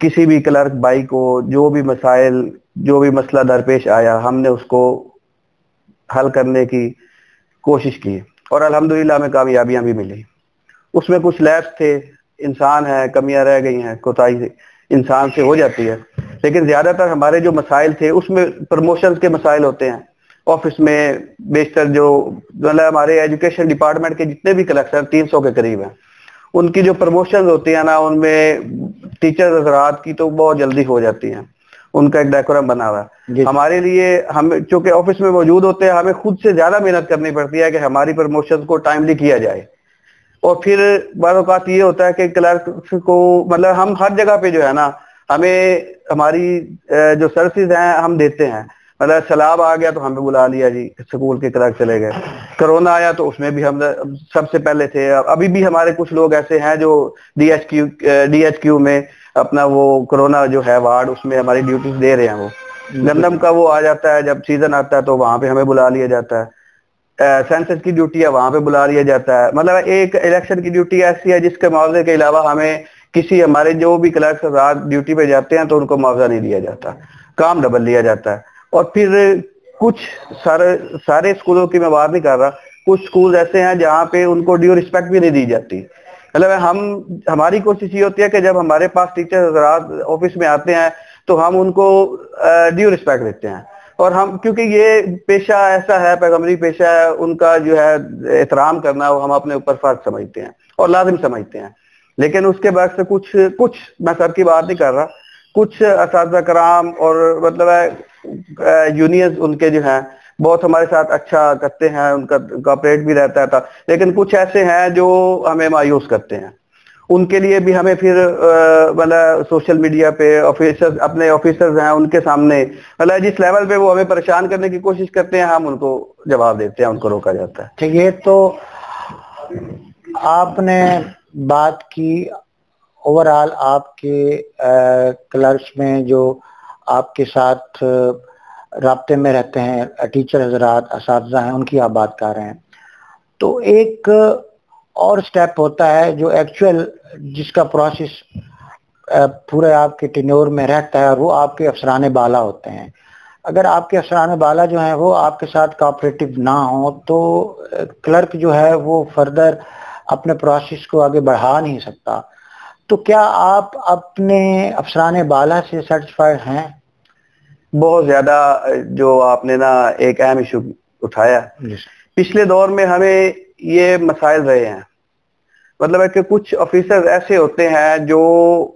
کسی بھی کلرک بھائی کو جو بھی مسائل جو بھی مسئلہ درپیش آیا ہم نے اس کو حل کرنے کی کوشش کی اور الحمدللہ ہمیں کامیابیاں بھی ملی. اس میں کچھ لیبس تھے, انسان ہے, کمیاں رہ گئی ہیں, کوتاہی انسان سے ہو جاتی ہے, لیکن زیادہ تر ہمارے جو مسائل تھے اس میں پروموشنز کے مسائل ہوتے ہیں. آفس میں بیشتر جو مطلب ہمارے ایجوکیشن ڈپارٹمنٹ کے جتنے بھی کلیکٹر 300 کے قریب ہیں, ان کی جو پروموشنز ہوتی ہیں نا, ان میں ٹیچر حضرات کی تو بہت جلدی ہو جاتی ہیں, ان کا ایک ڈیکورم بنا ہوا ہے. ہمارے لیے ہم چونکہ آفس میں موجود ہوتے ہیں, ہمیں خود سے زیادہ محنت کرنی پڑتی ہے کہ ہماری پروموشن کو ٹائملی کیا جائے. اور پھر بعض اوقات یہ ہوتا ہے کہ کلرک کو مطلب ہم ہر جگہ پہ جو ہے نا, ہمیں ہماری جو سروسز ہیں ہم دیتے ہیں. مطلب سیلاب آ گیا تو ہمیں بلا لیا جی, اسکول کے کلرک چلے گئے. کرونا آیا تو اس میں بھی ہم سب سے پہلے تھے. ابھی بھی ہمارے کچھ لوگ ایسے ہیں جو ڈی ایچ کیو میں اپنا وہ کرونا جو ہے وارڈ, اس میں ہماری ڈیوٹیز دے رہے ہیں. وہ گندم کا وہ آ جاتا ہے, جب سیزن آتا ہے تو وہاں پہ ہمیں بلا لیا جاتا ہے. سینسس کی ڈیوٹی ہے, وہاں پہ بلا لیا جاتا ہے. مطلب ایک الیکشن کی ڈیوٹی ایسی ہے جس کے معاوضے کے علاوہ ہمیں کسی ہمارے جو بھی کلرک رات ڈیوٹی پہ جاتے ہیں تو ان کو معاوضہ نہیں دیا جاتا, کام ڈبل لیا جاتا ہے. اور پھر کچھ سارے اسکولوں کی میں بات نہیں کر رہا, کچھ اسکول ایسے ہیں جہاں پہ ان کو ڈیو رسپیکٹ بھی نہیں دی جاتی. مطلب ہماری کوشش یہ ہوتی ہے کہ جب ہمارے پاس ٹیچر حضرات آفس میں آتے ہیں تو ہم ان کو ڈیو رسپیکٹ دیتے ہیں. اور ہم کیونکہ یہ پیشہ ایسا ہے, پیغمبری پیشہ ہے, ان کا جو ہے احترام کرنا وہ ہم اپنے اوپر فرض سمجھتے ہیں اور لازم سمجھتے ہیں. لیکن اس کے بعد سے کچھ میں سب کی بات نہیں کر رہا, کچھ اساتذہ کرام اور مطلب یونینز ان کے جو ہیں بہت ہمارے ساتھ اچھا کرتے ہیں, ان کا کوآپریٹ بھی رہتا تھا. لیکن کچھ ایسے ہیں جو ہمیں مایوس کرتے ہیں. ان کے لیے بھی ہمیں پھر مطلب سوشل میڈیا پہ اپنے آفیسرز ہیں ان کے سامنے مطلب جس لیول پہ وہ ہمیں پریشان کرنے کی کوشش کرتے ہیں ہم ان کو جواب دیتے ہیں, ان کو روکا جاتا ہے. یہ تو آپ نے بات کی اوورآل آپ کے کلرکس میں جو آپ کے ساتھ رابطے میں رہتے ہیں ٹیچر حضرات اساتذہ ہیں, ان کی آپ بات کر رہے ہیں. تو ایک اور سٹیپ ہوتا ہے جو ایکچوئل جس کا پروسیس پورے آپ کے ٹینیور میں رہتا ہے, اور وہ آپ کے افسران بالا ہوتے ہیں. اگر آپ کے افسران بالا جو ہیں وہ آپ کے ساتھ کوآپریٹو نہ ہوں تو کلرک جو ہے وہ فردر اپنے پروسیس کو آگے بڑھا نہیں سکتا. تو کیا آپ اپنے افسران بالا سے سیٹسفائیڈ ہیں؟ بہت زیادہ. جو آپ نے نا ایک اہم ایشو اٹھایا, پچھلے دور میں ہمیں یہ مسائل رہے ہیں. مطلب ہے کہ کچھ آفیسر ایسے ہوتے ہیں جو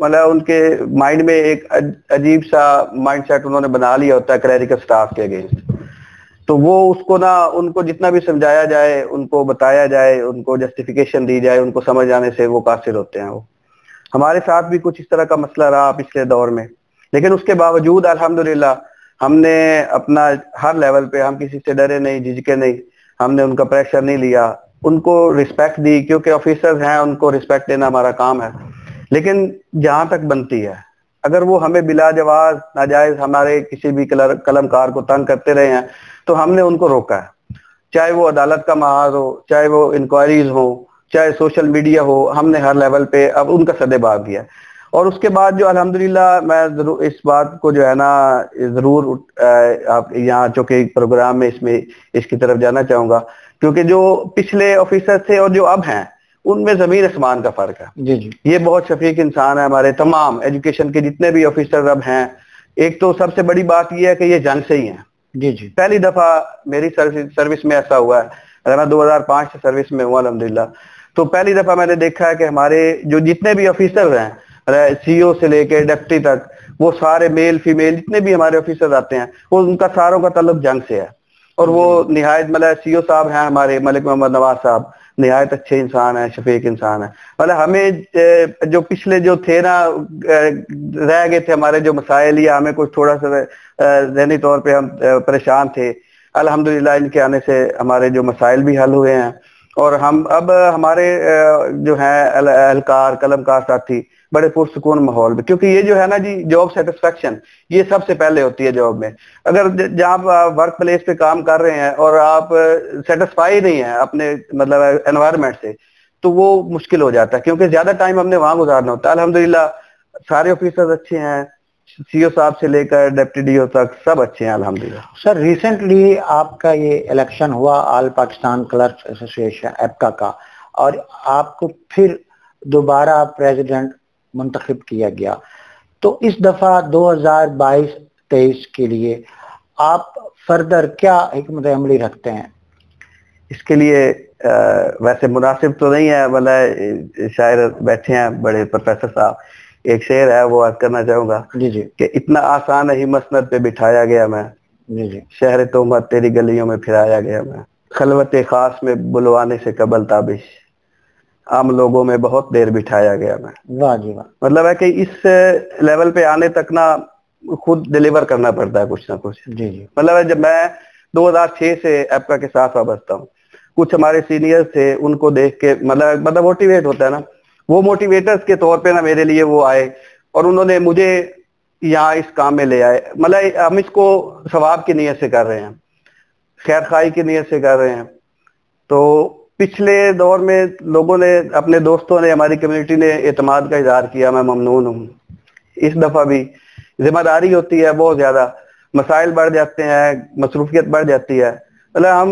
مطلب ان کے مائنڈ میں ایک عجیب سا مائنڈ سیٹ انہوں نے بنا لیا ہوتا ہے کلیریکل سٹاف کے اگینسٹ. تو وہ اس کو نا, ان کو جتنا بھی سمجھایا جائے, ان کو بتایا جائے, ان کو جسٹیفیکیشن دی جائے, ان کو سمجھ آنے سے وہ قاصر ہوتے ہیں. وہ ہمارے ساتھ بھی کچھ اس طرح کا مسئلہ رہا پچھلے دور میں. لیکن اس کے باوجود الحمدللہ ہم نے اپنا ہر لیول پہ ہم کسی سے ڈرے نہیں, جھجکے نہیں, ہم نے ان کا پریشر نہیں لیا, ان کو رسپیکٹ دی, کیونکہ آفیسرز ہیں ان کو رسپیکٹ دینا ہمارا کام ہے. لیکن جہاں تک بنتی ہے, اگر وہ ہمیں بلا جواز ناجائز ہمارے کسی بھی قلم کار کو تنگ کرتے رہے ہیں تو ہم نے ان کو روکا ہے. چاہے وہ عدالت کا محاذ ہو, چاہے وہ انکوائریز ہو, چاہے سوشل میڈیا ہو, ہم نے ہر لیول پہ اب ان کا سدے باب دیا. اور اس کے بعد جو الحمدللہ میں ضرور اس بات کو جو ہے نا ضرور آپ یہاں چونکہ پروگرام میں اس کی طرف جانا چاہوں گا, کیونکہ جو پچھلے آفیسر تھے اور جو اب ہیں ان میں زمین آسمان کا فرق ہے. جی یہ بہت شفیق انسان ہے. ہمارے تمام ایجوکیشن کے جتنے بھی آفیسر اب ہیں, ایک تو سب سے بڑی بات یہ ہے کہ یہ جنگ سے ہی ہیں. جی پہلی دفعہ میری سروس میں ایسا ہوا ہے. اگر میں 2005 سے سروس میں ہوں الحمدللہ, تو پہلی دفعہ میں نے دیکھا ہے کہ ہمارے جو جتنے بھی آفیسر ہیں, سی او سے لے کے ڈپٹی تک, وہ سارے میل فیمیل جتنے بھی ہمارے آفیسر آتے ہیں وہ ان کا ساروں کا تعلق جنگ سے ہے. اور وہ نہایت مطلب سی او صاحب ہیں ہمارے ملک محمد نواز صاحب, نہایت اچھے انسان ہیں, شفیق انسان ہیں. مطلب ہمیں جو پچھلے جو تھے نا رہ گئے تھے ہمارے جو مسائل, یا ہمیں کچھ تھوڑا سا ذہنی طور پہ ہم پریشان تھے, الحمدللہ ان کے آنے سے ہمارے جو مسائل بھی حل ہوئے ہیں. اور ہم اب ہمارے جو ہیں اہلکار قلم کار ساتھی بڑے پرسکون ماحول میں, کیونکہ یہ جو ہے نا جی جاب سیٹسفیکشن یہ سب سے پہلے ہوتی ہے جاب میں. اگر جہاں آپ ورک پلیس پہ کام کر رہے ہیں اور آپ سیٹسفائی نہیں ہیں اپنے مطلب انوائرمنٹ سے, تو وہ مشکل ہو جاتا ہے, کیونکہ زیادہ ٹائم ہم نے وہاں گزارنا ہوتا ہے. الحمدللہ سارے آفیسر اچھے ہیں, سی او صاحب سے لے کر ڈپٹی ڈی او تک سب اچھے ہیں الحمدللہ. سر ریسنٹلی آپ کا یہ الیکشن ہوا آل پاکستان کلرکس ایسوسیشن ایپکا کا, اور آپ کو پھر دوبارہ پریزیڈنٹ منتخب کیا گیا, تو اس دفعہ 2022-23 کے لیے آپ فردر کیا حکمت عملی رکھتے ہیں؟ اس کے لیے ویسے مناسب تو نہیں ہے, بلکہ شاعر بیٹھے ہیں بڑے پروفیسر صاحب, ایک شعر ہے وہ عرض کرنا چاہوں گا جی کہ اتنا آسان ہی مسند پہ بٹھایا گیا میں, شہر تہمت تیری گلیوں میں پھرایا گیا میں, خلوت خاص میں بلوانے سے قبل تابش عام لوگوں میں بہت دیر بٹھایا گیا میں. واہ جی واہ. مطلب ہے کہ اس لیول پہ آنے تک نا خود ڈیلیور کرنا پڑتا ہے کچھ نہ کچھ. جی جی. مطلب ہے جب میں 2006 سے ایپکا کے ساتھ وابستہ ہوں, کچھ ہمارے سینئر تھے, ان کو دیکھ کے مطلب موٹیویٹ ہوتا ہے نا, وہ موٹیویٹرز کے طور پہ نا میرے لیے وہ آئے اور انہوں نے مجھے یہاں اس کام میں لے آئے. مطلب ہم اس کو ثواب کی نیت سے کر رہے ہیں, خیر خواہی کی نیت سے کر رہے ہیں. تو پچھلے دور میں لوگوں نے, اپنے دوستوں نے, ہماری کمیونٹی نے اعتماد کا اظہار کیا, میں ممنون ہوں. اس دفعہ بھی ذمہ داری ہوتی ہے بہت زیادہ, مسائل بڑھ جاتے ہیں, مصروفیت بڑھ جاتی ہے. مطلب ہم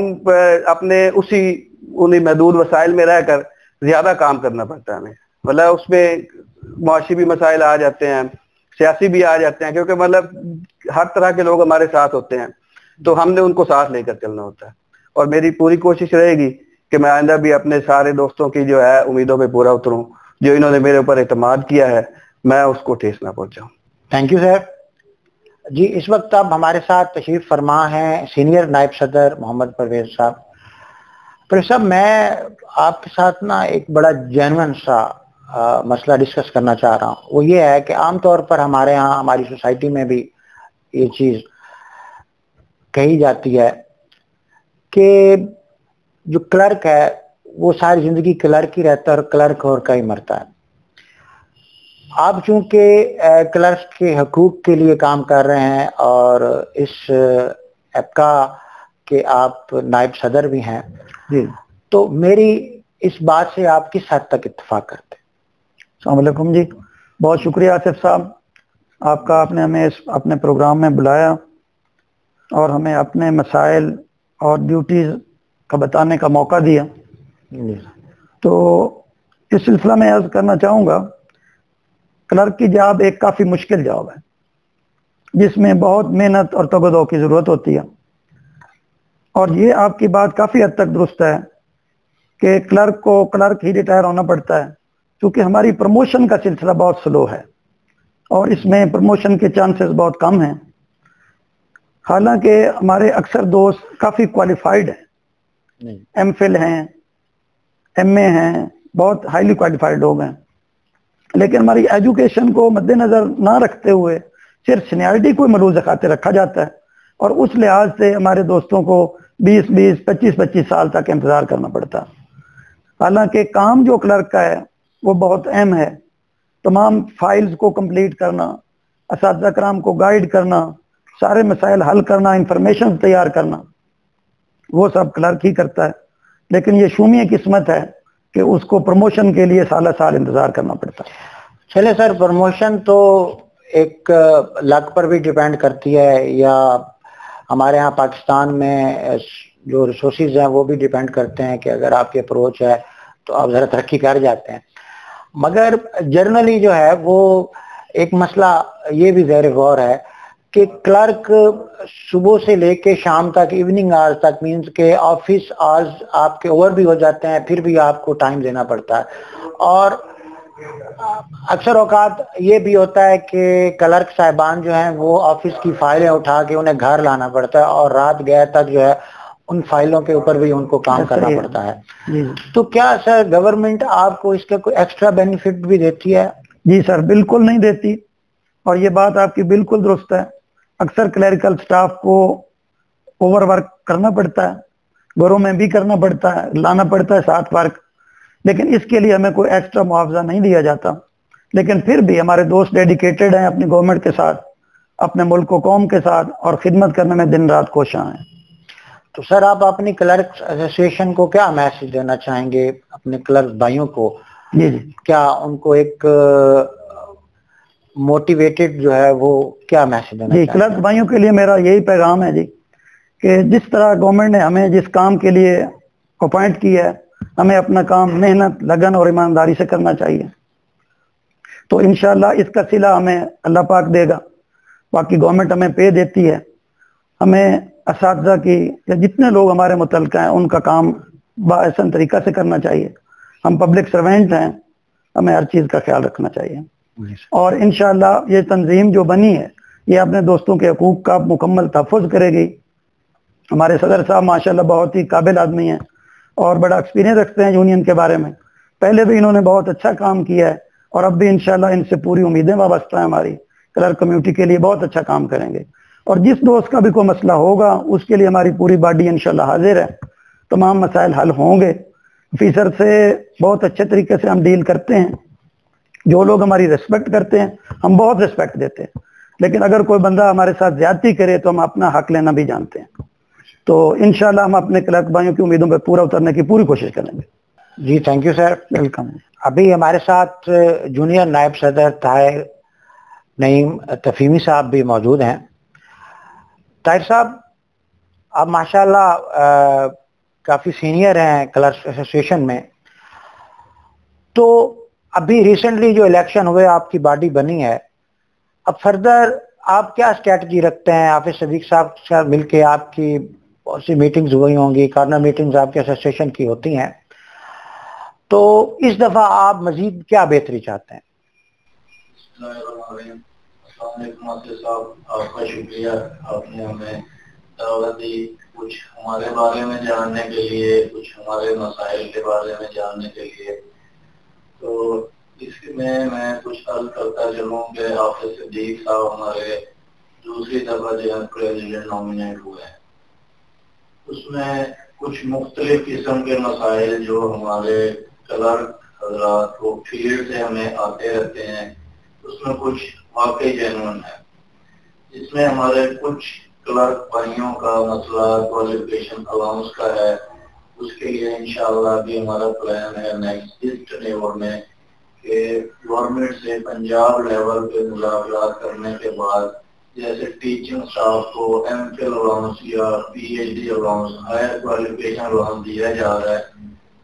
اپنے انہی محدود وسائل میں رہ کر زیادہ کام کرنا پڑتا ہے ہمیں. مطلب اس میں معاشی بھی مسائل آ جاتے ہیں, سیاسی بھی آ جاتے ہیں, کیونکہ مطلب ہر طرح کے لوگ ہمارے ساتھ ہوتے ہیں, تو ہم نے ان کو ساتھ لے کر چلنا ہوتا ہے. اور میری پوری کوشش رہے گی کہ میں آئندہ بھی اپنے سارے دوستوں کی جو ہے امیدوں پہ پورا اتروں, جو انہوں نے میرے اوپر اعتماد کیا ہے میں اس کو ٹھیس نہ پہنچاؤں. Thank you sir. جی اس وقت اب ہمارے ساتھ تشریف فرما ہیں سینئر نائب صدر محمد پرویز صاحب. پرویز صاحب, میں آپ کے ساتھ نا ایک بڑا جینون سا مسئلہ ڈسکس کرنا چاہ رہا ہوں. وہ یہ ہے کہ عام طور پر ہمارے ہاں, ہماری سوسائٹی میں بھی یہ چیز کہی جاتی ہے کہ جو کلرک ہے وہ ساری زندگی کلرک ہی رہتا ہے اور کلرک اور کا ہی مرتا ہے. آپ چونکہ کلرک کے حقوق کے لیے کام کر رہے ہیں اور اس ایپکا کے آپ نائب صدر بھی ہیں, جی, تو میری اس بات سے آپ کس حد تک اتفاق کرتے ہیں؟ السلام علیکم جی, بہت شکریہ آصف صاحب, آپ کا آپ نے ہمیں اپنے پروگرام میں بلایا اور ہمیں اپنے مسائل اور ڈیوٹیز کا بتانے کا موقع دیا. تو اس سلسلہ میں عرض کرنا چاہوں گا, کلرک کی جاب ایک کافی مشکل جاب ہے جس میں بہت محنت اور تگ و دو کی ضرورت ہوتی ہے. اور یہ آپ کی بات کافی حد تک درست ہے کہ کلرک کو کلرک ہی ریٹائر ہونا پڑتا ہے, کیونکہ ہماری پروموشن کا سلسلہ بہت سلو ہے اور اس میں پروموشن کے چانسز بہت کم ہیں. حالانکہ ہمارے اکثر دوست کافی کوالیفائڈ ہیں, ایم فل ہیں, ایم اے ہیں, بہت ہائیلی کوالیفائڈ لوگ ہیں, لیکن ہماری ایجوکیشن کو مد نظر نہ رکھتے ہوئے صرف سینیارٹی کو ملوز خاطر رکھا جاتا ہے, اور اس لحاظ سے ہمارے دوستوں کو 20-20, 25-25 سال تک انتظار کرنا پڑتا. حالانکہ کام جو کلرک کا ہے وہ بہت اہم ہے. تمام فائلز کو کمپلیٹ کرنا, اساتذہ کرام کو گائیڈ کرنا, سارے مسائل حل کرنا, انفارمیشن تیار کرنا, وہ سب کلرک ہی کرتا ہے. لیکن یہ شومی قسمت ہے کہ اس کو پروموشن کے لیے سالہ سال انتظار کرنا پڑتا ہے. چلے سر, پروموشن تو ایک لک پر بھی ڈیپینڈ کرتی ہے, یا ہمارے ہاں پاکستان میں جو ریسورسز ہیں وہ بھی ڈیپینڈ کرتے ہیں کہ اگر آپ کی اپروچ ہے تو آپ ذرا ترقی کر جاتے ہیں. مگر جرنلی جو ہے وہ ایک مسئلہ یہ بھی زیر غور ہے کہ کلرک صبح سے لے کے شام تک, ایوننگ آورز تک, مینز کہ آفس آورز آپ کے اوور بھی ہو جاتے ہیں, پھر بھی آپ کو ٹائم دینا پڑتا ہے. اور اکثر اوقات یہ بھی ہوتا ہے کہ کلرک صاحبان جو ہیں وہ آفس کی فائلیں اٹھا کے انہیں گھر لانا پڑتا ہے, اور رات گئے تک جو ہے ان فائلوں کے اوپر بھی ان کو کام کرنا پڑتا ہے. تو کیا سر گورنمنٹ آپ کو اس کا کوئی ایکسٹرا بینیفٹ بھی دیتی ہے؟ جی سر, بالکل نہیں دیتی, اور یہ بات آپ کی بالکل درست ہے. اکثر کلیریکل سٹاف کو اوور ورک کرنا پڑتا ہے, گھروں میں بھی کرنا پڑتا ہے, لانا پڑتا ہے ساتھ ورک, لیکن اس کے لیے ہمیں کوئی ایکسٹرا معاوضہ نہیں دیا جاتا. لیکن پھر بھی ہمارے دوست ڈیڈیکیٹڈ ہیں اپنی گورنمنٹ کے ساتھ, اپنے ملک و قوم کے ساتھ, اور خدمت کرنے میں دن رات کوشاں ہیں. تو سر آپ اپنی کلرک ایسوسیشن کو کیا میسج دینا چاہیں گے, اپنے کلرک بھائیوں کو؟ جی جی, کیا ان کو ایک موٹیویٹڈ جو ہے وہ کیا میسج دینا جی کلرک بھائیوں کے لیے میرا یہی پیغام ہے جی کہ جس طرح گورنمنٹ نے ہمیں جس کام کے لیے اپوائنٹ کیا ہے ہمیں اپنا کام محنت لگن اور ایمانداری سے کرنا چاہیے. تو انشاءاللہ اس کا صلہ ہمیں اللہ پاک دے گا. باقی گورنمنٹ ہمیں پے دیتی ہے, ہمیں اساتذہ کی یا جتنے لوگ ہمارے متعلقہ ہیں ان کا کام باحسن طریقہ سے کرنا چاہیے. ہم پبلک سروینٹ ہیں, ہمیں ہر چیز کا خیال رکھنا چاہیے. اور انشاءاللہ یہ تنظیم جو بنی ہے یہ اپنے دوستوں کے حقوق کا مکمل تحفظ کرے گی. ہمارے صدر صاحب ماشاءاللہ بہت ہی قابل آدمی ہیں اور بڑا ایکسپیرینس رکھتے ہیں یونین کے بارے میں. پہلے بھی انہوں نے بہت اچھا کام کیا ہے اور اب بھی انشاءاللہ ان سے پوری امیدیں وابستہ ہیں. ہماری کلرک کمیونٹی کے لیے بہت اچھا کام کریں گے. اور جس دوست کا بھی کوئی مسئلہ ہوگا اس کے لیے ہماری پوری باڈی انشاءاللہ حاضر ہے. تمام مسائل حل ہوں گے. آفیسر سے بہت اچھے طریقے سے ہم ڈیل کرتے ہیں. جو لوگ ہماری ریسپیکٹ کرتے ہیں ہم بہت ریسپیکٹ دیتے ہیں, لیکن اگر کوئی بندہ ہمارے ساتھ زیادتی کرے تو ہم اپنا حق لینا بھی جانتے ہیں. تو انشاءاللہ ہم اپنے کلرک بھائیوں کی امیدوں پہ پورا اترنے کی پوری کوشش کریں گے. جی تھینک یو سر. ویلکم. ابھی ہمارے ساتھ جونیئر نائب صدر طاہر نعیم تفہیمی صاحب بھی موجود ہیں. طاہر صاحب, آپ ماشاءاللہ کافی سینئر ہیں کلرک ایسوسیشن میں, تو ابھی ریسنٹلی جو الیکشن ہوئے آپ کی باڈی بنی ہے, اب فردر آپ کیا اسٹریٹجی رکھتے ہیں؟ حافظ صدیق صاحب سے مل کے آپ کی بہت سی میٹنگز ہوئی ہوں گی, کارنر میٹنگز آپ کے ایسوسیشن کی ہوتی ہیں, تو اس دفعہ آپ مزید کیا بہتری چاہتے ہیں؟ السلام علیکم حافظ صاحب, آپ کا شکریہ, آپ نے ہمیں دعوت دی کچھ ہمارے بارے میں جاننے کے لیے, کچھ ہمارے مسائل کے بارے میں جاننے کے لیے. تو اس میں کچھ عرض کرتا چلوں کہ حافظ صدیق صاحب ہمارے دوسری دفعہ جو پریزیڈنٹ نامینیٹ ہوئے ہیں, اس میں کچھ مختلف قسم کے مسائل جو ہمارے کلرک حضرات کو فیلڈ سے ہمیں آتے رہتے ہیں, اس میں کچھ واقعی جینون ہے. اس میں ہمارے کچھ کلرک بھائیوں کا مسئلہ کوالیفیکیشن الاؤنس کا ہے. اس کے لیے انشاءاللہ بھی ہمارا پلان ہے نیکسٹ ٹینیور میں کہ گورنمنٹ سے پنجاب لیول پہ مذاکرات کرنے کے بعد جیسے ٹیچنگ اسٹاف کو ایم فل الاؤنس یا P H D allowance, higher qualification allowance دیا جا رہا ہے,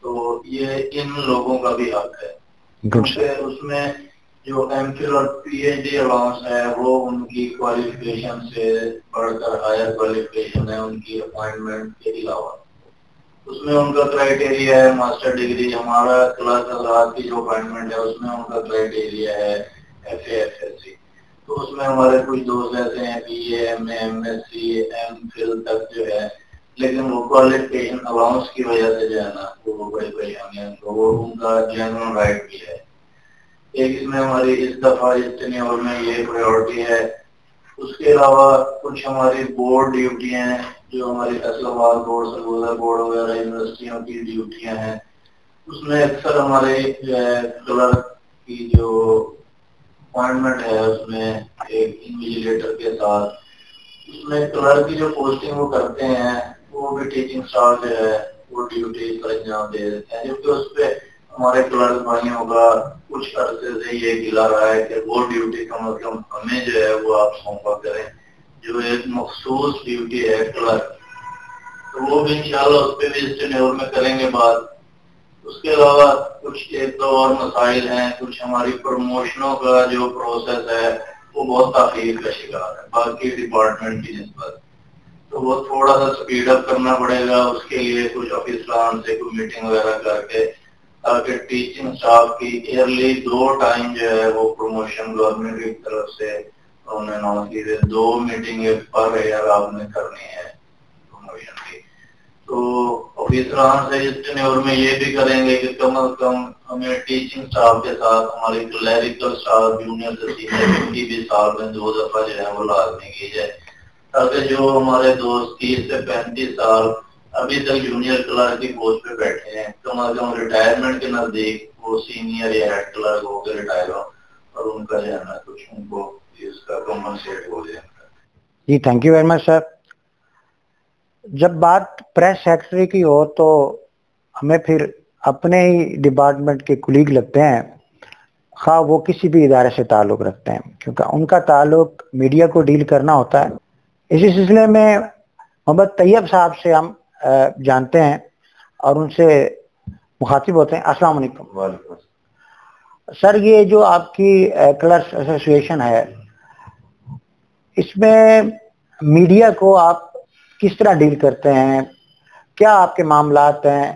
تو یہ ان لوگوں کا بھی حق ہے. کیونکہ اس میں جو ایم فل اور پی ایچ ڈی الاؤنس ہے وہ ان کی کوالیفیکیشن سے بڑھ کر ہائر کوالیفیکیشن ہے ان کی اپوائنٹمنٹ کے علاوہ. اس میں ان کا کرائٹیریا ہے ماسٹر ڈگری. ہمارا کلرک حضرات کی جو اپوائنٹمنٹ ہے اس میں ان کا کرائٹیریا ہے F A F S C. تو اس میں ہمارے کچھ دوست ایسے ہیں B A M A M S C M phil تک جو ہے, لیکن وہ کوالیفیکیشن الاؤنس کی وجہ سے جو ہے نا وہ بڑی پریشانی ہے. تو وہ ان کا جینوئن رائٹ بھی ہے. ایک اس میں ہماری اس دفعہ اس ٹینیور میں یہ پریورٹی ہے. اس کے علاوہ کچھ ہماری بورڈ ڈیوٹیاں ہیں جو ہماری اسلام آباد بورڈ, سرگودا بورڈ وغیرہ یونیورسٹیوں کی ڈیوٹیاں ہیں. اس میں اکثر ہمارے کلرک کی جو اپوائنٹمنٹ ہے اس میں ایک انویجیلیٹر کے ساتھ, اس میں کلرک کی جو پوسٹنگ وہ کرتے ہیں وہ بھی ٹیچنگ اسٹاف جو ہے وہ ڈیوٹی پر انجام دے دیتے ہیں. جبکہ اس پہ ہمارے کلرک بھائیوں کا کچھ عرصے سے یہ گلا رہا ہے کہ وہ ڈیوٹی کا مطلب ہمیں جو ہے وہ آپ سونپا کریں, جو ایک مخصوص ڈیوٹی ہے کلرک. تو وہ بھی انشاءاللہ اس پہ بھی اس ٹینیور میں کریں گے بات. اس کے علاوہ کچھ ایک دو اور مسائل ہیں. کچھ ہماری پروموشنوں کا جو پروسیس ہے وہ بہت تاخیر کا شکار ہے باقی ڈپارٹمنٹ کی نسبت, تو وہ تھوڑا سا سپیڈ اپ کرنا پڑے گا. اس کے لیے کچھ آفیسران سے کوئی میٹنگ وغیرہ کر کے تاکہ ٹیچنگ اسٹاف کی ایئرلی 2 ٹائم جو ہے وہ پروموشن گورنمنٹ کی طرف سے انہوں نے اناؤنس کی 2 میٹنگ پر ایئر آپ نے کرنی ہے پروموشن کی. تو آفیسران سے اس ٹینیور میں یہ بھی کریں گے کہ کم از کم ہمیں ٹیچنگ اسٹاف کے ساتھ ہماری کلیریکل اسٹاف جونیئر سے سینئر کی بھی سال میں 2 دفعہ جو ہے وہ لازمی کی جائے, تاکہ جو ہمارے دوست 30 سے 35 سال ابھی تک جونیئر کلرک کی پوسٹ پہ بیٹھے ہیں کم از کم ریٹائرمنٹ کے نزدیک وہ سینئر یا ہیڈ کلرک ہو کے ریٹائر ہو اور ان کا جو ہے نا کچھ ان کو اس کا کمپنسیٹ ہو جائے. جی تھینک یو ویری مچ سر. جب بات پریس سیکرٹری کی ہو تو ہمیں پھر اپنے ہی ڈپارٹمنٹ کے کولیگ لگتے ہیں خواہ وہ کسی بھی ادارے سے تعلق رکھتے ہیں، کیونکہ ان کا تعلق میڈیا کو ڈیل کرنا ہوتا ہے. اسی سلسلے میں محمد طیب صاحب سے ہم جانتے ہیں اور ان سے مخاطب ہوتے ہیں. السلام علیکم سر. یہ جو آپ کی کلرس ایسوسیشن ہے، اس میں میڈیا کو آپ کس طرح ڈیل کرتے ہیں؟ کیا آپ کے معاملات ہیں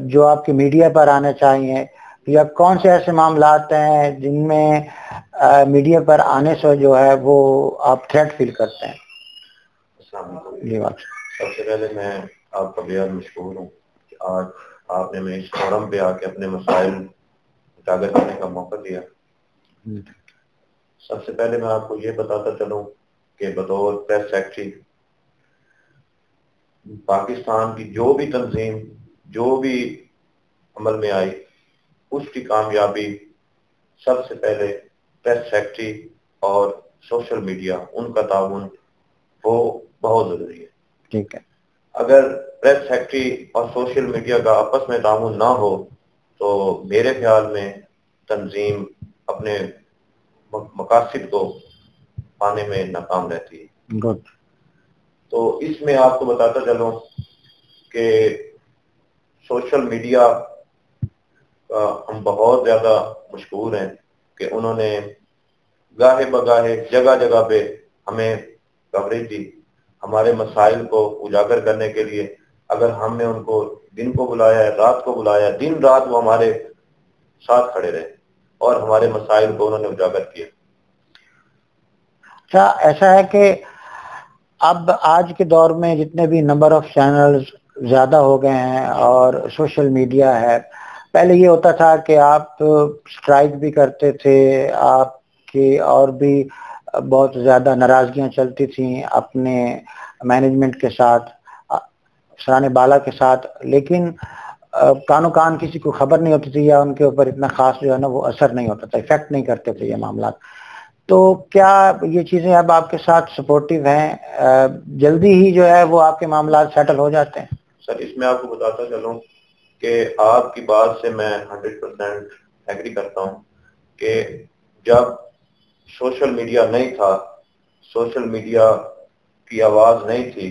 جو آپ کے میڈیا پر آنے چاہیے، یا کون سے ایسے معاملات ہیں جن میں میڈیا پر آنے سے جو ہے وہ آپ تھریٹ فیل کرتے ہیں؟ جی سب سے پہلے میں آپ کا بےحد مشکور ہوں کہ آج آپ نے میں اس فورم پہ آ کے اپنے مسائل اجاگر کرنے کا موقع دیا. سب سے پہلے میں آپ کو یہ بتاتا چلوں کہ بطور پریس سیکرٹری پاکستان کی جو بھی تنظیم جو بھی عمل میں آئی، اس کی کامیابی سب سے پہلے پریس سیکرٹری اور سوشل میڈیا، ان کا تعاون وہ بہت ضروری ہے. ٹھیک ہے. اگر پریس سیکرٹری اور سوشل میڈیا کا آپس میں تعاون نہ ہو تو میرے خیال میں تنظیم اپنے مقاصد کو پانے میں ناکام رہتی ہے. گڈ. تو اس میں آپ کو بتاتا چلوں کہ سوشل میڈیا کا ہم بہت زیادہ مشکور ہیں کہ انہوں نے گاہے بگاہے جگہ جگہ پہ ہمیں کوریج دی ہمارے مسائل کو اجاگر کرنے کے لیے. اگر ہم نے ان کو دن کو بلایا ہے، رات کو بلایا، دن رات وہ ہمارے ساتھ کھڑے رہے اور ہمارے مسائل کو انہوں نے اجاگر کیا. اچھا، ایسا ہے کہ اب آج کے دور میں جتنے بھی نمبر آف چینلز زیادہ ہو گئے ہیں اور سوشل میڈیا ہے، پہلے یہ ہوتا تھا کہ آپ سٹرائک بھی کرتے تھے، آپ کی اور بھی بہت زیادہ ناراضگیاں چلتی تھیں اپنے مینجمنٹ کے ساتھ، افسران بالا کے ساتھ، لیکن کانوں کان کسی کو خبر نہیں ہوتی تھی یا ان کے اوپر اتنا خاص جو ہے نا وہ اثر نہیں ہوتا تھا، افیکٹ نہیں کرتے تھے یہ معاملات. تو کیا یہ چیزیں اب آپ کے ساتھ سپورٹیو ہیں؟ جلدی ہی جو ہے وہ آپ کے معاملات سیٹل ہو جاتے ہیں؟ سر اس میں آپ کو بتاتا چلوں کہ آپ کی بات سے میں 100% ایگری کرتا ہوں کہ جب سوشل میڈیا نہیں تھا، سوشل میڈیا کی آواز نہیں تھی،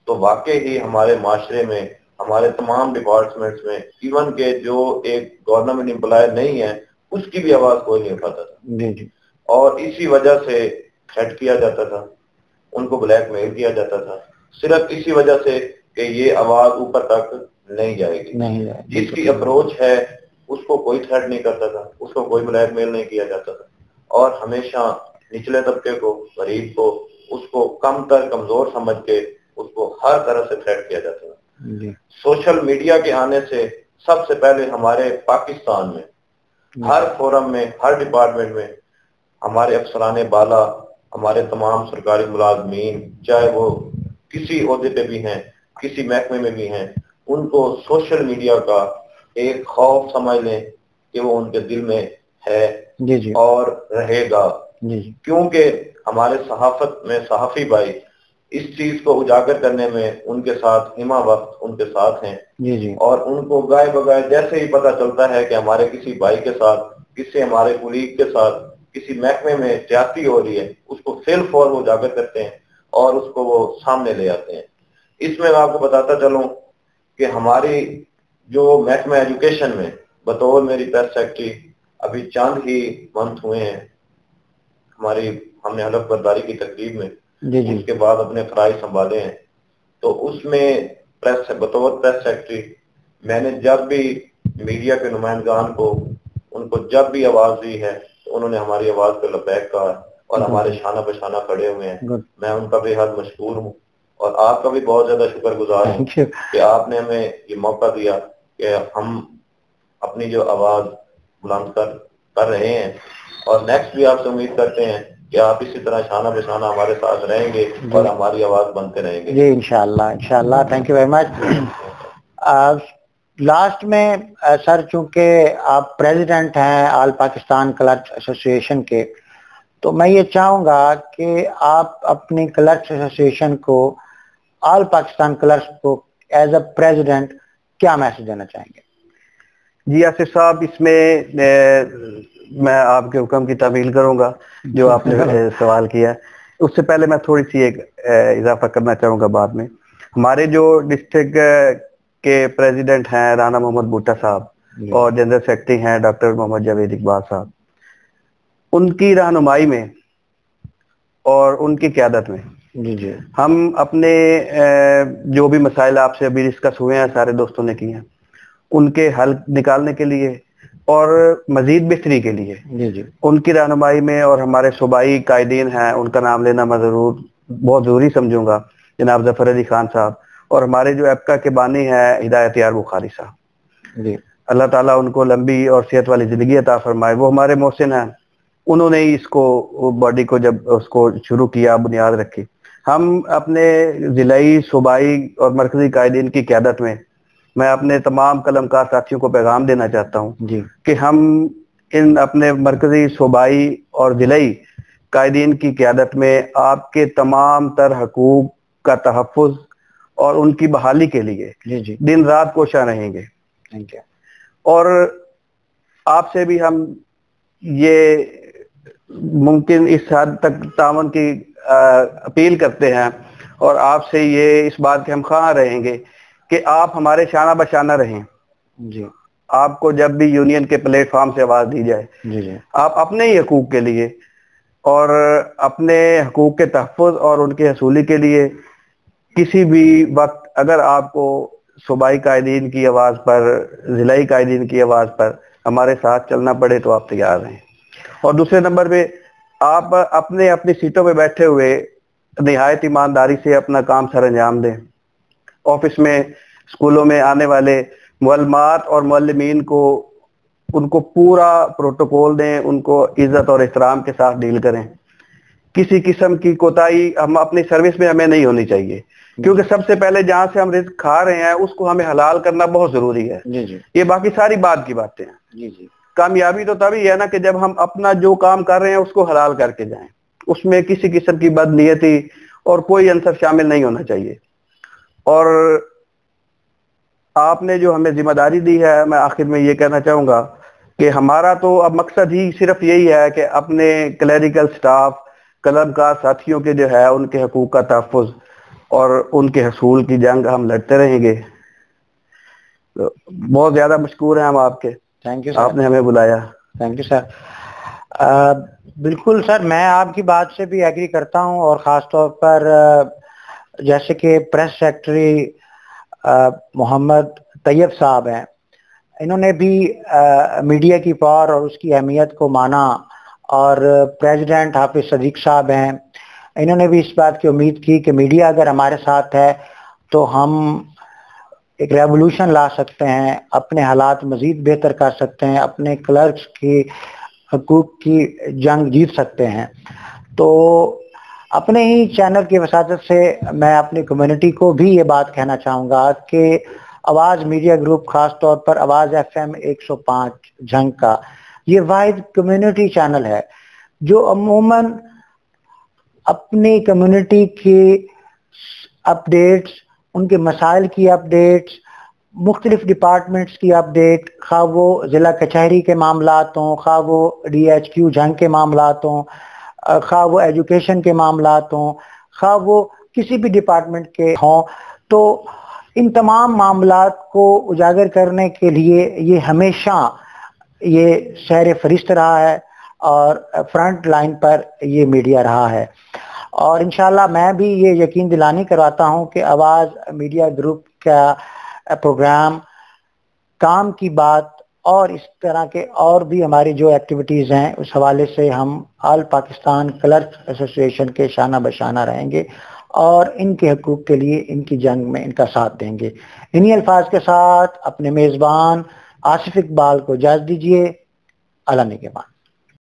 تو واقعی ہی ہمارے معاشرے میں ہمارے تمام ڈپارٹمنٹس میں ایون کہ جو ایک گورنمنٹ امپلائر نہیں ہے اس کی بھی آواز کوئی نہیں اٹھاتا تھا. جی جی. اور اسی وجہ سے تھریٹ کیا جاتا تھا، ان کو بلیک میل کیا جاتا تھا، صرف اسی وجہ سے کہ یہ آواز اوپر تک نہیں جائے گی. جس کی اپروچ ہے اس کو کوئی تھریٹ نہیں کرتا تھا، اس کو کوئی بلیک میل نہیں کیا جاتا تھا، اور ہمیشہ نچلے طبقے کو، غریب کو، اس کو کم تر کمزور سمجھ کے اس کو ہر طرح سے تھریٹ کیا جاتا تھا. سوشل میڈیا کے آنے سے سب سے پہلے ہمارے پاکستان میں ہر فورم میں، ہر ڈپارٹمنٹ میں ہمارے افسران بالا، ہمارے تمام سرکاری ملازمین، چاہے وہ کسی عہدے پہ بھی ہیں، کسی محکمے میں بھی ہیں، ان کو سوشل میڈیا کا ایک خوف سمجھ لیں کہ وہ ان کے دل میں ہے اور رہے گا. کیونکہ ہمارے صحافت میں صحافی بھائی اس چیز کو اجاگر کرنے میں ان کے ساتھ ہمہ وقت ان کے ساتھ ہیں. اور ان کو گائے بگائے جیسے ہی پتہ چلتا ہے کہ ہمارے کسی بھائی کے ساتھ، کسی ہمارے کولیگ کے ساتھ کسی محکمے میں زیادتی ہو رہی ہے، اس کو فیل فور وہ اجاگر کرتے ہیں اور اس کو وہ سامنے لے آتے ہیں. اس میں آپ کو بتاتا چلوں کہ ہماری جو محکمہ ایجوکیشن میں بطور میری پریس سیکرٹری ابھی چند ہی منتھ ہوئے ہیں، ہم نے حلف برداری کی تقریب میں اس کے بعد اپنے فرائض سنبھالے ہیں. تو اس میں بطور پریس سیکرٹری میں نے جب بھی میڈیا کے نمائندگان کو، ان کو جب بھی آواز دی ہے تو انہوں نے ہماری آواز پہ لبیک کہا اور ہمارے شانہ بہ شانہ کھڑے ہوئے ہیں. میں ان کا بے حد مشکور ہوں اور آپ کا بھی بہت زیادہ شکر گزار ہوں کہ آپ نے ہمیں یہ موقع دیا کہ ہم اپنی جو آواز بلند کر رہے ہیں، اور نیکسٹ بھی آپ سے امید کرتے ہیں کہ آپ اسی طرح شانہ بہ شانہ ہمارے ساتھ رہیں گے اور ہماری آواز بنتے رہیں گے. جی انشاءاللہ. Thank you very much. Last میں سر، چونکہ آپ پریزیڈنٹ ہیں آل پاکستان کلرکس ایسوسیشن کے، تو میں یہ چاہوں گا کہ آپ اپنی کلرکس ایسوسیشن کو، آل پاکستان کلرکس کو ایز اے پریزیڈنٹ کیا میسج دینا چاہیں گے؟ جی آصف صاحب، اس میں میں آپ کے حکم کی تعمیل کروں گا جو آپ نے سوال کیا. اس سے پہلے میں تھوڑی سی ایک اضافہ کرنا چاہوں گا. بعد میں ہمارے جو ڈسٹرکٹ کے پریزیڈنٹ ہیں رانا محمد بھٹا صاحب اور جنرل سیکرٹری ہیں ڈاکٹر محمد جاوید اقبال صاحب، ان کی رہنمائی میں اور ان کی قیادت میں ہم اپنے جو بھی مسائل آپ سے ابھی ڈسکس ہوئے ہیں سارے دوستوں نے کیے ہیں، ان کے حل نکالنے کے لیے اور مزید بہتری کے لیے ان کی رہنمائی میں، اور ہمارے صوبائی قائدین ہیں ان کا نام لینا میں بہت ضروری سمجھوں گا، جناب ظفر علی خان صاحب، اور ہمارے جو ایپکا کے بانی ہیں ہدایت یار بخاری صاحب. اللہ تعالیٰ ان کو لمبی اور صحت والی زندگی عطا فرمائے. وہ ہمارے محسن ہیں، انہوں نے ہی اس کو باڈی کو جب اس کو شروع کیا بنیاد رکھی. ہم اپنے ضلعی صوبائی اور مرکزی قائدین کی قیادت میں اپنے تمام قلمکار ساتھیوں کو پیغام دینا چاہتا ہوں کہ ہم ان اپنے مرکزی صوبائی اور ضلعی قائدین کی قیادت میں آپ کے تمام تر حقوق کا تحفظ اور ان کی بحالی کے لیے دن رات کوشاں رہیں گے. اور آپ سے بھی ہم یہ ممکن اس حد تک تعاون کی اپیل کرتے ہیں، اور آپ سے یہ اس بات کے ہم خواہاں رہیں گے کہ آپ ہمارے شانہ بشانہ رہیں. آپ کو جب بھی یونین کے پلیٹ فارم سے آواز دی جائے، آپ اپنے ہی حقوق کے لیے اور اپنے حقوق کے تحفظ اور ان کے حصولی کے لیے کسی بھی وقت اگر آپ کو صوبائی قائدین کی آواز پر، ضلعی قائدین کی آواز پر ہمارے ساتھ چلنا پڑے تو آپ تیار رہیں. اور دوسرے نمبر پہ آپ اپنی سیٹوں پہ بیٹھے ہوئے نہایت ایمانداری سے اپنا کام سر انجام دیں. آفس میں، اسکولوں میں آنے والے معلمات اور معلمین کو ان کو پورا پروٹوکول دیں، ان کو عزت اور احترام کے ساتھ ڈیل کریں. کسی قسم کی کوتاہی ہم اپنی سروس میں ہمیں نہیں ہونی چاہیے، کیونکہ سب سے پہلے جہاں سے ہم رزق کھا رہے ہیں اس کو ہمیں حلال کرنا بہت ضروری ہے. یہ باقی ساری بات کی باتیں ہیں. کامیابی تو تبھی ہے نا کہ جب ہم اپنا جو کام کر رہے ہیں اس کو حلال کر کے جائیں. اس میں کسی قسم کی بد نیتی اور کوئی عنصر شامل نہیں ہونا چاہیے. اور آپ نے جو ہمیں ذمہ داری دی ہے، میں آخر میں یہ کہنا چاہوں گا کہ ہمارا تو اب مقصد ہی صرف یہی ہے کہ اپنے کلیریکل سٹاف، قلمکار ساتھیوں کے جو ہے ان کے حقوق کا تحفظ اور ان کے حصول کی جنگ ہم لڑتے رہیں گے. بہت زیادہ مشکور ہیں ہم آپ کے. تھینک یو، آپ نے ہمیں بلایا. Thank you sir. بالکل سر، میں آپ کی بات سے بھی ایگری کرتا ہوں، اور خاص طور پر جیسے کہ پریس سیکرٹری محمد طیب صاحب ہیں، انہوں نے بھی میڈیا کی پاور اور اس کی اہمیت کو مانا، اور پریزیڈنٹ حافظ صدیق صاحب ہیں، انہوں نے بھی اس بات کی امید کی کہ میڈیا اگر ہمارے ساتھ ہے تو ہم ایک ریولوشن لا سکتے ہیں، اپنے حالات مزید بہتر کر سکتے ہیں، اپنے کلرکس کی حقوق کی جنگ جیت سکتے ہیں. تو اپنے ہی چینل کی وساطت سے میں اپنی کمیونٹی کو بھی یہ بات کہنا چاہوں گا کہ آواز میڈیا گروپ، خاص طور پر آواز FM 105 جھنگ کا یہ واحد کمیونٹی چینل ہے جو عموماً اپنی کمیونٹی کی اپڈیٹس، ان کے مسائل کی اپڈیٹس، مختلف ڈپارٹمنٹس کی اپڈیٹ، خواہ وہ ضلع کچہری کے معاملات ہوں، خواہ وہ DHQ جھنگ کے معاملات ہوں، خواہ وہ ایجوکیشن کے معاملات ہوں، خواہ وہ کسی بھی ڈپارٹمنٹ کے ہوں، تو ان تمام معاملات کو اجاگر کرنے کے لیے یہ ہمیشہ یہ شہر فہرست رہا ہے اور فرنٹ لائن پر یہ میڈیا رہا ہے. اور انشاءاللہ میں بھی یہ یقین دلانی کرواتا ہوں کہ آواز میڈیا گروپ کا پروگرام کام کی بات اور اس طرح کے اور بھی ہماری جو ایکٹیویٹیز ہیں اس حوالے سے ہم آل پاکستان کلرک ایسوسی ایشن کے شانہ بشانہ رہیں گے اور ان کے حقوق کے لیے ان کی جنگ میں ان کا ساتھ دیں گے. انہی الفاظ کے ساتھ اپنے میزبان آصف اقبال کو اجازت دیجیے. اللہ نگہبان.